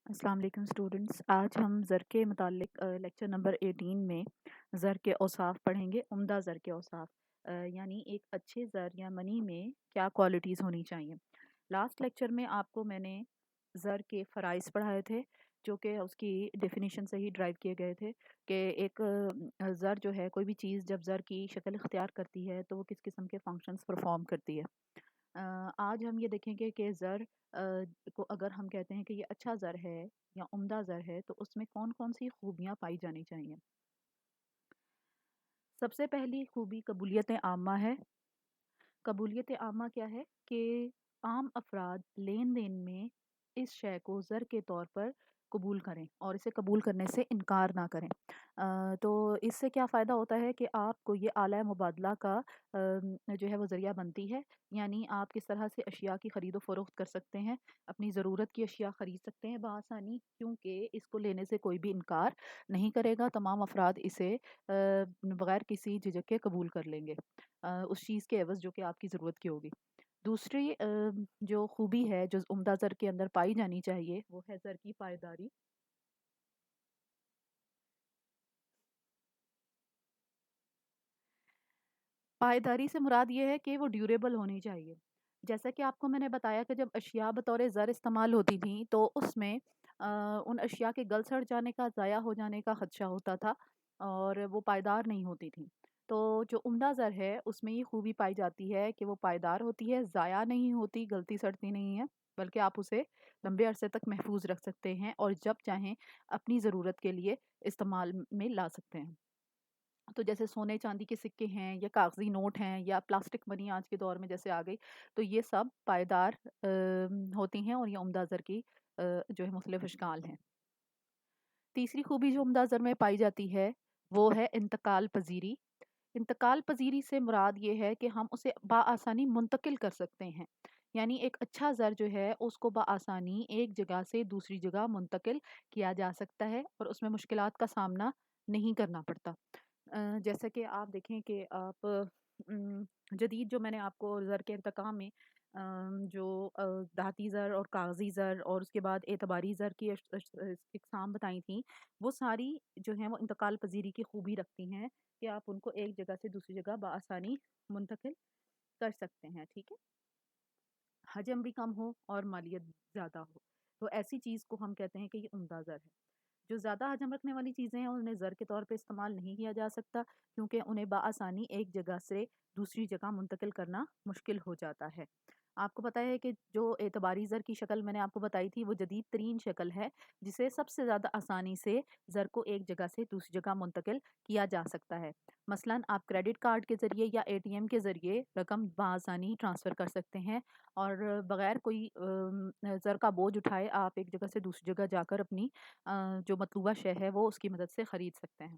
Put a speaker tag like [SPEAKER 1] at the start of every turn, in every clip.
[SPEAKER 1] السلام علیکم اسٹوڈنٹس، آج ہم زر کے متعلق لیکچر نمبر 18 میں زر کے اوصاف پڑھیں گے۔ عمدہ زر کے اوصاف یعنی ایک اچھے زر یا منی میں کیا کوالٹیز ہونی چاہیے۔ لاسٹ لیکچر میں آپ کو میں نے زر کے فرائض پڑھائے تھے، جو کہ اس کی ڈیفینیشن سے ہی ڈرائیو کیے گئے تھے کہ ایک زر جو ہے، کوئی بھی چیز جب زر کی شکل اختیار کرتی ہے تو وہ کس قسم کے فنکشنز پرفارم کرتی ہے۔ آج ہم یہ دیکھیں گے کہ زر کو اگر ہم کہتے ہیں کہ یہ اچھا زر ہے یا عمدہ زر ہے تو اس میں کون کون سی خوبیاں پائی جانی چاہیے۔ سب سے پہلی خوبی قبولیت عامہ ہے۔ قبولیت عامہ کیا ہے کہ عام افراد لین دین میں اس شے کو زر کے طور پر قبول کریں اور اسے قبول کرنے سے انکار نہ کریں۔ تو اس سے کیا فائدہ ہوتا ہے کہ آپ کو یہ اعلی مبادلہ کا جو ہے وہ ذریعہ بنتی ہے، یعنی آپ کس طرح سے اشیاء کی خرید و فروخت کر سکتے ہیں، اپنی ضرورت کی اشیاء خرید سکتے ہیں بآسانی، کیونکہ اس کو لینے سے کوئی بھی انکار نہیں کرے گا۔ تمام افراد اسے بغیر کسی جھجک کے قبول کر لیں گے اس چیز کے عوض جو کہ آپ کی ضرورت کی ہوگی۔ دوسری جو خوبی ہے جو عمدہ زر کے اندر پائی جانی چاہیے وہ ہے زر کی پائیداری۔ پائیداری سے مراد یہ ہے کہ وہ ڈیوریبل ہونی چاہیے۔ جیسا کہ آپ کو میں نے بتایا کہ جب اشیاء بطور زر استعمال ہوتی تھیں تو اس میں ان اشیاء کے گل سڑ جانے کا، ضائع ہو جانے کا خدشہ ہوتا تھا اور وہ پائیدار نہیں ہوتی تھیں۔ تو جو عمدہ زر ہے اس میں یہ خوبی پائی جاتی ہے کہ وہ پائیدار ہوتی ہے، ضائع نہیں ہوتی، گلتی سڑتی نہیں ہے، بلکہ آپ اسے لمبے عرصے تک محفوظ رکھ سکتے ہیں اور جب چاہیں اپنی ضرورت کے لیے استعمال میں لا سکتے ہیں۔ تو جیسے سونے چاندی کے سکے ہیں یا کاغذی نوٹ ہیں یا پلاسٹک منی آج کے دور میں جیسے آ گئی، تو یہ سب پائیدار ہوتی ہیں اور یہ عمدہ زر کی جو ہے مختلف اشکال ہیں۔ تیسری خوبی جو عمدہ زر میں پائی جاتی ہے وہ ہے انتقال پذیری۔ انتقال پذیری سے مراد یہ ہے کہ ہم اسے بآسانی منتقل کر سکتے ہیں، یعنی ایک اچھا زر جو ہے اس کو بآسانی ایک جگہ سے دوسری جگہ منتقل کیا جا سکتا ہے اور اس میں مشکلات کا سامنا نہیں کرنا پڑتا۔ جیسا کہ آپ دیکھیں کہ آپ جدید جو میں نے آپ کو زر کے ارتقاء میں جو دھاتی زر اور کاغذی زر اور اس کے بعد اعتباری زر کی اقسام بتائی تھیں، وہ ساری جو ہیں وہ انتقال پذیری کی خوبی رکھتی ہیں کہ آپ ان کو ایک جگہ سے دوسری جگہ بآسانی منتقل کر سکتے ہیں، ٹھیک ہے، حجم بھی کم ہو اور مالیت زیادہ ہو، تو ایسی چیز کو ہم کہتے ہیں کہ یہ عمدہ زر ہے۔ جو زیادہ حجم رکھنے والی چیزیں ہیں انہیں زر کے طور پہ استعمال نہیں کیا جا سکتا، کیونکہ انہیں بآسانی ایک جگہ سے دوسری جگہ منتقل کرنا مشکل ہو جاتا ہے۔ آپ کو پتہ ہے کہ جو اعتباری زر کی شکل میں نے آپ کو بتائی تھی وہ جدید ترین شکل ہے، جسے سب سے زیادہ آسانی سے زر کو ایک جگہ سے دوسری جگہ منتقل کیا جا سکتا ہے۔ مثلاً آپ کریڈٹ کارڈ کے ذریعے یا اے ٹی ایم کے ذریعے رقم بآسانی ٹرانسفر کر سکتے ہیں اور بغیر کوئی زر کا بوجھ اٹھائے آپ ایک جگہ سے دوسری جگہ جا کر اپنی جو مطلوبہ شے ہے وہ اس کی مدد سے خرید سکتے ہیں۔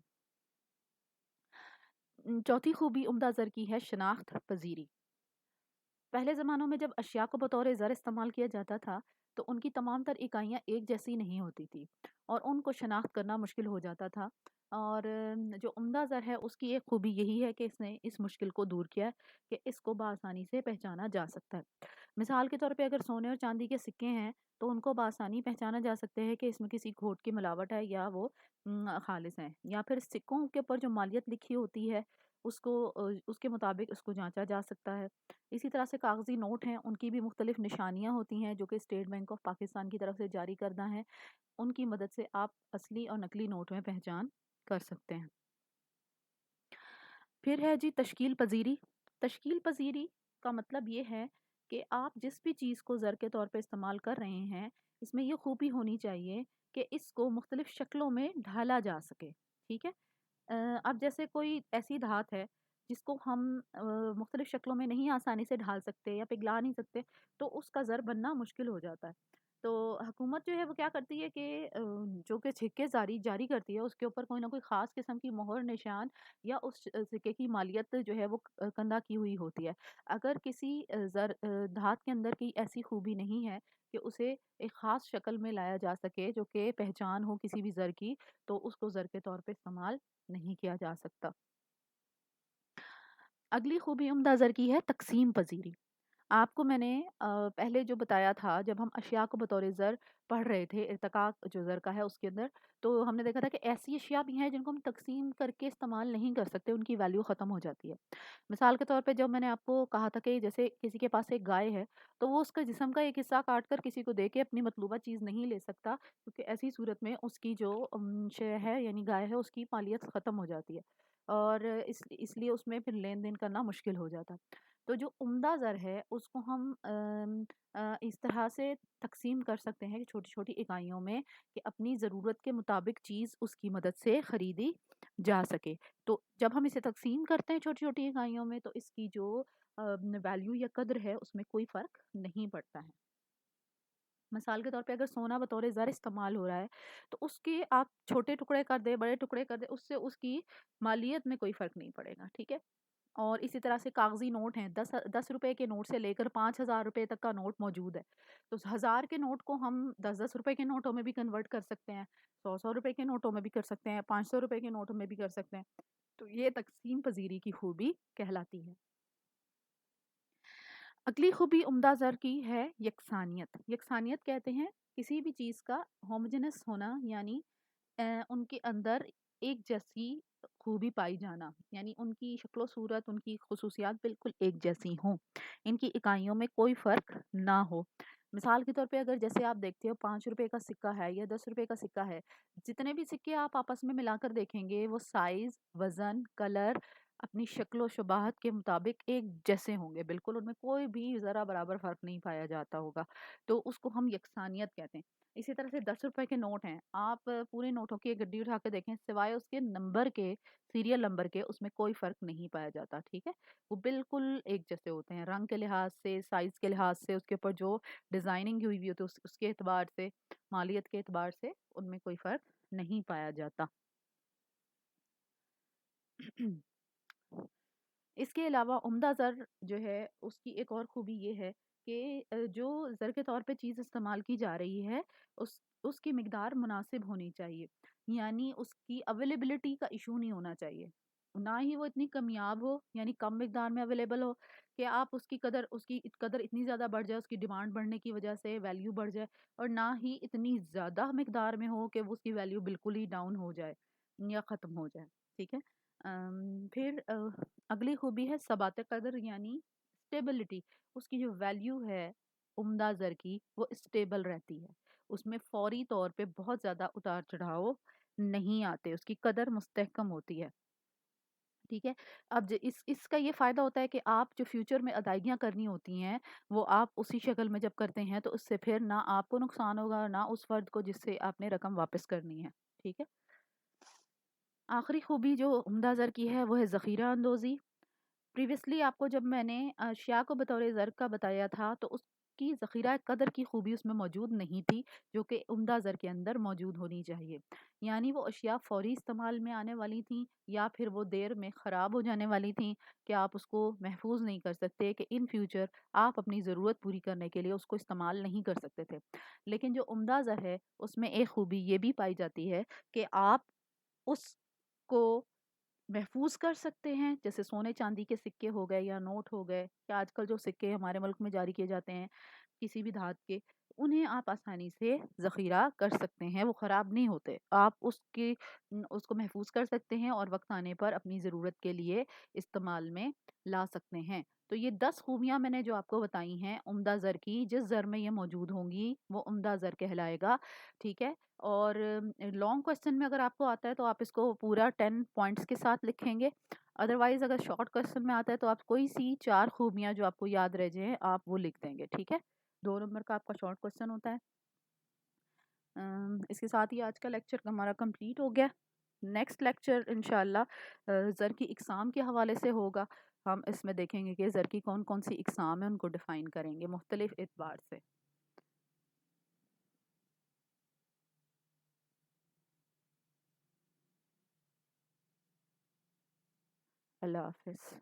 [SPEAKER 1] چوتھی خوبی عمدہ زر کی ہے شناخت پذیری۔ پہلے زمانوں میں جب اشیاء کو بطور زر استعمال کیا جاتا تھا تو ان کی تمام تر اکائیاں ایک جیسی نہیں ہوتی تھی اور ان کو شناخت کرنا مشکل ہو جاتا تھا، اور جو عمدہ زر ہے اس کی ایک خوبی یہی ہے کہ اس نے اس مشکل کو دور کیا ہے کہ اس کو بآسانی سے پہچانا جا سکتا ہے۔ مثال کے طور پہ اگر سونے اور چاندی کے سکے ہیں تو ان کو بآسانی پہچانا جا سکتے ہیں کہ اس میں کسی کھوٹ کی ملاوٹ ہے یا وہ خالص ہیں، یا پھر سکوں کے اوپر جو مالیت لکھی ہوتی ہے اس کو اس کے مطابق اس کو جانچا جا سکتا ہے۔ اسی طرح سے کاغذی نوٹ ہیں، ان کی بھی مختلف نشانیاں ہوتی ہیں جو کہ اسٹیٹ بینک آف پاکستان کی طرف سے جاری کردہ ہیں، ان کی مدد سے آپ اصلی اور نقلی نوٹ میں پہچان کر سکتے ہیں۔ پھر ہے جی تشکیل پذیری۔ تشکیل پذیری کا مطلب یہ ہے کہ آپ جس بھی چیز کو زر کے طور پہ استعمال کر رہے ہیں اس میں یہ خوبی ہونی چاہیے کہ اس کو مختلف شکلوں میں ڈھالا جا سکے، ٹھیک ہے۔ اب جیسے کوئی ایسی دھات ہے جس کو ہم مختلف شکلوں میں نہیں آسانی سے ڈھال سکتے یا پگھلا نہیں سکتے تو اس کا زر بننا مشکل ہو جاتا ہے۔ تو حکومت جو ہے وہ کیا کرتی ہے کہ جو کہ سکے جاری کرتی ہے اس کے اوپر کوئی نہ کوئی خاص قسم کی مہر نشان یا اس سکے کی مالیت جو ہے وہ کندہ کی ہوئی ہوتی ہے۔ اگر کسی دھات کے اندر کی ایسی خوبی نہیں ہے کہ اسے ایک خاص شکل میں لایا جا سکے جو کہ پہچان ہو کسی بھی زر کی، تو اس کو زر کے طور پہ استعمال نہیں کیا جا سکتا۔ اگلی خوبی عمدہ زر کی ہے تقسیم پذیری۔ آپ کو میں نے پہلے جو بتایا تھا جب ہم اشیاء کو بطور زر پڑھ رہے تھے، ارتقاء جو زر کا ہے اس کے اندر، تو ہم نے دیکھا تھا کہ ایسی اشیاء بھی ہیں جن کو ہم تقسیم کر کے استعمال نہیں کر سکتے، ان کی ویلیو ختم ہو جاتی ہے۔ مثال کے طور پہ جب میں نے آپ کو کہا تھا کہ جیسے کسی کے پاس ایک گائے ہے، تو وہ اس کا جسم کا ایک حصہ کاٹ کر کسی کو دے کے اپنی مطلوبہ چیز نہیں لے سکتا، کیونکہ ایسی صورت میں اس کی جو شے ہے یعنی گائے ہے اس کی مالیت ختم ہو جاتی ہے، اور اس لیے اس میں پھر لین دین کرنا مشکل ہو جاتا ہے۔ تو جو عمدہ زر ہے اس کو ہم اس طرح سے تقسیم کر سکتے ہیں چھوٹی چھوٹی اکائیوں میں کہ اپنی ضرورت کے مطابق چیز اس کی مدد سے خریدی جا سکے۔ تو جب ہم اسے تقسیم کرتے ہیں چھوٹی چھوٹی اکائیوں میں، تو اس کی جو ویلیو یا قدر ہے اس میں کوئی فرق نہیں پڑتا ہے۔ مثال کے طور پہ اگر سونا بطور زر استعمال ہو رہا ہے، تو اس کے آپ چھوٹے ٹکڑے کر دیں، بڑے ٹکڑے کر دیں، اس سے اس کی مالیت میں کوئی فرق نہیں پڑے گا، ٹھیک ہے؟ اور اسی طرح سے کاغذی نوٹ ہیں، 10 روپے کے نوٹ سے لے کر 5,000 روپے تک کا نوٹ موجود ہے۔ تو 1,000 کے نوٹ کو ہم 10 روپے کے نوٹوں میں بھی کنورٹ کر سکتے ہیں، 100 روپے کے نوٹوں میں بھی کر سکتے ہیں، 500 روپے کے نوٹوں میں بھی کر سکتے ہیں۔ تو یہ تقسیم پذیری کی خوبی کہلاتی ہے۔ اگلی خوبی عمدہ زر کی ہے یکسانیت۔ یکسانیت کہتے ہیں کسی بھی چیز کا ہوموجینس ہونا، یعنی ان کے اندر ایک جیسی خوبی پائی جانا، یعنی ان کی شکل و صورت، ان کی خصوصیات بالکل ایک جیسی ہوں، ان کی اکائیوں میں کوئی فرق نہ ہو۔ مثال کے طور پہ اگر جیسے آپ دیکھتے ہو 5 روپے کا سکہ ہے یا 10 روپے کا سکہ ہے، جتنے بھی سکے آپ آپس میں ملا کر دیکھیں گے وہ سائز، وزن، کلر اپنی شکل و شباہت کے مطابق ایک جیسے ہوں گے، بالکل ان میں کوئی بھی ذرا برابر فرق نہیں پایا جاتا ہوگا، تو اس کو ہم یکسانیت کہتے ہیں۔ اسی طرح سے 10 روپے کے نوٹ ہیں، آپ پورے نوٹوں کی ایک گڈی اٹھا کے دیکھیں، سوائے اس کے نمبر کے، سیریل نمبر کے، اس میں کوئی فرق نہیں پایا جاتا، ٹھیک ہے؟ وہ بالکل ایک جیسے ہوتے ہیں، رنگ کے لحاظ سے، سائز کے لحاظ سے، اس کے اوپر جو ڈیزائننگ ہوئی ہوئی ہوتی ہے اس کے اعتبار سے، مالیت کے اعتبار سے ان میں کوئی فرق نہیں پایا جاتا۔ اس کے علاوہ عمدہ زر جو ہے اس کی ایک اور خوبی یہ ہے کہ جو زر کے طور پہ چیز استعمال کی جا رہی ہے اس کی مقدار مناسب ہونی چاہیے، یعنی اس کی اویلیبلٹی کا ایشو نہیں ہونا چاہیے، نہ ہی وہ اتنی کمیاب ہو یعنی کم مقدار میں اویلیبل ہو کہ آپ اس کی قدر اتنی زیادہ بڑھ جائے، اس کی ڈیمانڈ بڑھنے کی وجہ سے ویلیو بڑھ جائے، اور نہ ہی اتنی زیادہ مقدار میں ہو کہ وہ اس کی ویلیو بالکل ہی ڈاؤن ہو جائے یا ختم ہو جائے، ٹھیک ہے؟ پھر اگلی خوبی ہے ثبات قدر یعنی اسٹیبلٹی۔ اس کی جو ویلیو ہے عمدہ زر کی وہ اسٹیبل رہتی ہے، اس میں فوری طور پہ بہت زیادہ اتار چڑھاؤ نہیں آتے، اس کی قدر مستحکم ہوتی ہے، ٹھیک ہے؟ اب اس کا یہ فائدہ ہوتا ہے کہ آپ جو فیوچر میں ادائیگیاں کرنی ہوتی ہیں وہ آپ اسی شکل میں جب کرتے ہیں تو اس سے پھر نہ آپ کو نقصان ہوگا نہ اس فرد کو جس سے آپ نے رقم واپس کرنی ہے، ٹھیک ہے؟ آخری خوبی جو عمدہ زر کی ہے وہ ہے ذخیرہ اندوزی۔ پریویسلی آپ کو جب میں نے اشیاء کو بطور زر کا بتایا تھا تو اس کی ذخیرہ قدر کی خوبی اس میں موجود نہیں تھی، جو کہ عمدہ زر کے اندر موجود ہونی چاہیے، یعنی وہ اشیاء فوری استعمال میں آنے والی تھیں یا پھر وہ دیر میں خراب ہو جانے والی تھیں کہ آپ اس کو محفوظ نہیں کر سکتے، کہ ان فیوچر آپ اپنی ضرورت پوری کرنے کے لیے اس کو استعمال نہیں کر سکتے تھے۔ لیکن جو عمدہ زر ہے اس میں ایک خوبی یہ بھی پائی جاتی ہے کہ آپ اس کو محفوظ کر سکتے ہیں، جیسے سونے چاندی کے سکے ہو گئے یا نوٹ ہو گئے یا آج کل جو سکے ہمارے ملک میں جاری کیے جاتے ہیں کسی بھی دھات کے، انہیں آپ آسانی سے ذخیرہ کر سکتے ہیں، وہ خراب نہیں ہوتے، آپ اس کو محفوظ کر سکتے ہیں اور وقت آنے پر اپنی ضرورت کے لیے استعمال میں لا سکتے ہیں۔ تو یہ 10 خوبیاں میں نے جو آپ کو بتائی ہیں عمدہ زر کی، جس زر میں یہ موجود ہوں گی وہ عمدہ زر کہلائے گا، ٹھیک ہے؟ اور لانگ کوشچن میں اگر آپ کو آتا ہے تو آپ اس کو پورا 10 پوائنٹس کے ساتھ لکھیں گے، ادروائز اگر شارٹ کوشچن میں آتا ہے تو آپ کوئی سی 4 خوبیاں جو آپ کو یاد رہ جائیں آپ وہ لکھ دیں گے، ٹھیک ہے؟ 2 نمبر کا آپ کا شارٹ کوشچن ہوتا ہے۔ اس کے ساتھ ہی آج کا لیکچر ہمارا کمپلیٹ ہو گیا۔ نیکسٹ لیکچر انشاءاللہ زر کی اقسام کے حوالے سے ہوگا، ہم اس میں دیکھیں گے کہ زر کی کون کون سی اقسام ہیں، ان کو ڈیفائن کریں گے مختلف اعتبار سے۔ اللہ حافظ۔